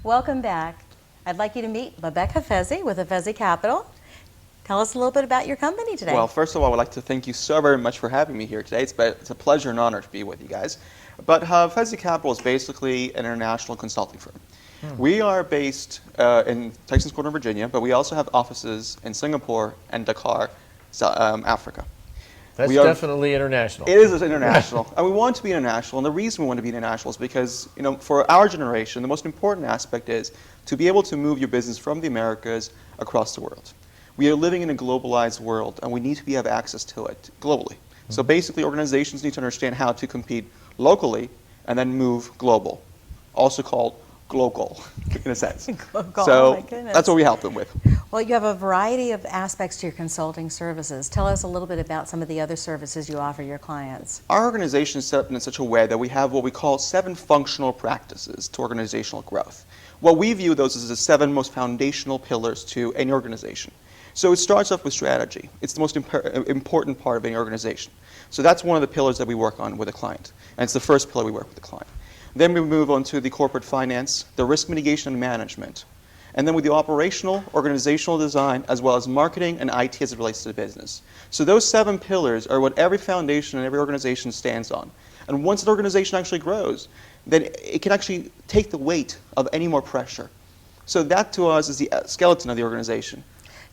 Welcome back. I'd like you to meet Babak Hafezi with Hafezi Capital. Tell us a little bit about your company today. Well, first of all, I would like to thank you so very much for having me here today. It's a pleasure and honor to be with you guys. But Hafezi Capital is basically an international consulting firm. We are based in Tysons Corner, Virginia, but we also have offices in Singapore and Dakar, Africa. That's definitely international. It is international, and we want to be international. And the reason we want to be international is because, for our generation, the most important aspect is to be able to move your business from the Americas across the world. We are living in a globalized world, and we need to have access to it globally. So basically, organizations need to understand how to compete locally and then move global, also called global, in a sense. Global, so my goodness. that's what we help them with. Well, you have a variety of aspects to your consulting services. Tell us a little bit about some of the other services you offer your clients. Our organization is set up in such a way that we have what we call 7 functional practices to organizational growth. What we view those as the 7 most foundational pillars to any organization. So it starts off with strategy. It's the most important part of any organization. So that's one of the pillars that we work on with a client. And it's the first pillar we work with the client. Then we move on to the corporate finance, the risk mitigation and management. And then with the operational, organizational design, as well as marketing and IT as it relates to the business. So those 7 pillars are what every foundation and every organization stands on. And once an organization actually grows, then it can actually take the weight of any more pressure. So that to us is the skeleton of the organization.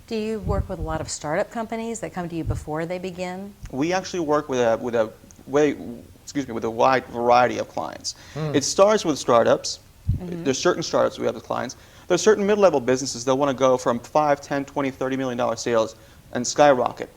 Do you work with a lot of startup companies that come to you before they begin? We actually work with a wide variety of clients. It starts with startups. There's certain startups we have as clients. There's certain mid-level businesses that want to go from $5, $10, $20, $30 million sales and skyrocket.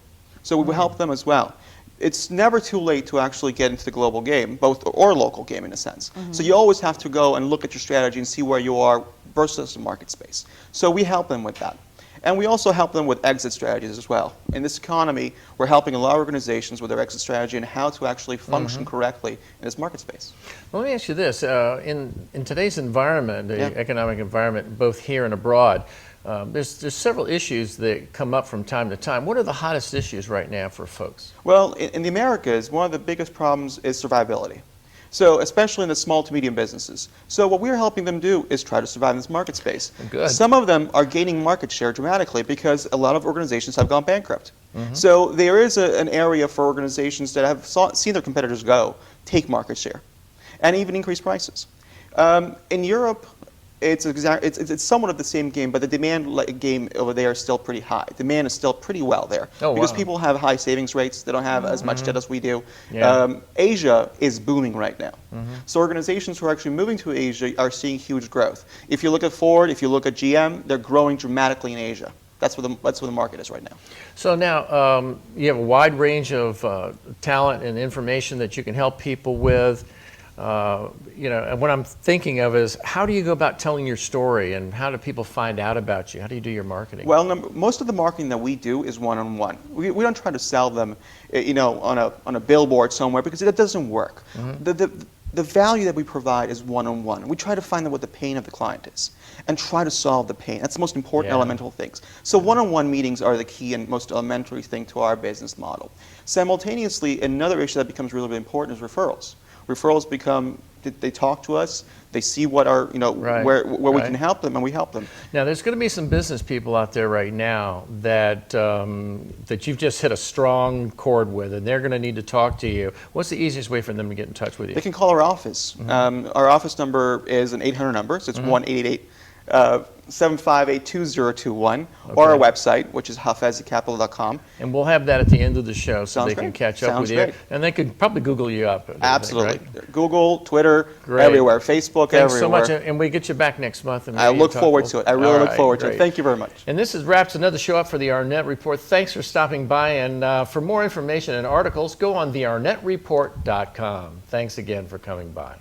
So we will help them as well. It's never too late to actually get into the global game, both or local game in a sense. So you always have to go and look at your strategy and see where you are versus the market space. So we help them with that. And we also help them with exit strategies as well. In this economy, we're helping a lot of organizations with their exit strategy and how to actually function correctly in this market space. Well, let me ask you this. In today's environment, the economic environment, both here and abroad, there's several issues that come up from time to time. What are the hottest issues right now for folks? Well, in the Americas, one of the biggest problems is survivability. So especially in the small to medium businesses. So what we're helping them do is try to survive in this market space. Good. Some of them are gaining market share dramatically because a lot of organizations have gone bankrupt. So there is an area for organizations that have seen their competitors take market share, and even increase prices. In Europe, it's somewhat of the same game, but the demand game over there is still pretty high. Demand is still pretty well there because people have high savings rates. They don't have as much debt as we do. Asia is booming right now. So organizations who are actually moving to Asia are seeing huge growth. If you look at Ford, if you look at GM, they're growing dramatically in Asia. That's where the market is right now. So now you have a wide range of talent and information that you can help people with. And what I'm thinking of is, how do you go about telling your story, and how do people find out about you? How do you do your marketing? Well, most of the marketing that we do is one-on-one. We don't try to sell them, on a billboard somewhere, because it doesn't work. The value that we provide is one-on-one. We try to find out what the pain of the client is and try to solve the pain. That's the most important elemental things. So one-on-one meetings are the key and most elementary thing to our business model. Simultaneously, another issue that becomes really, really important is referrals. Referrals become, they talk to us, they see what our, where we can help them, and we help them. Now, there's going to be some business people out there right now that that you've just hit a strong chord with, and they're going to need to talk to you. What's the easiest way for them to get in touch with you? They can call our office. Our office number is an 800 number, so it's 1-888 758-2021, or our website, which is hafezicapital.com. And we'll have that at the end of the show so they can catch up with you. Great. And they could probably Google you up. Absolutely. Right? Google, Twitter, everywhere, Facebook, Thanks everywhere. so much, and we get you back next month. And I look forward to it. I really look forward to it. Thank you very much. And this wraps another show up for the Arnette Report. Thanks for stopping by, and for more information and articles, go on thearnettereport.com. Thanks again for coming by.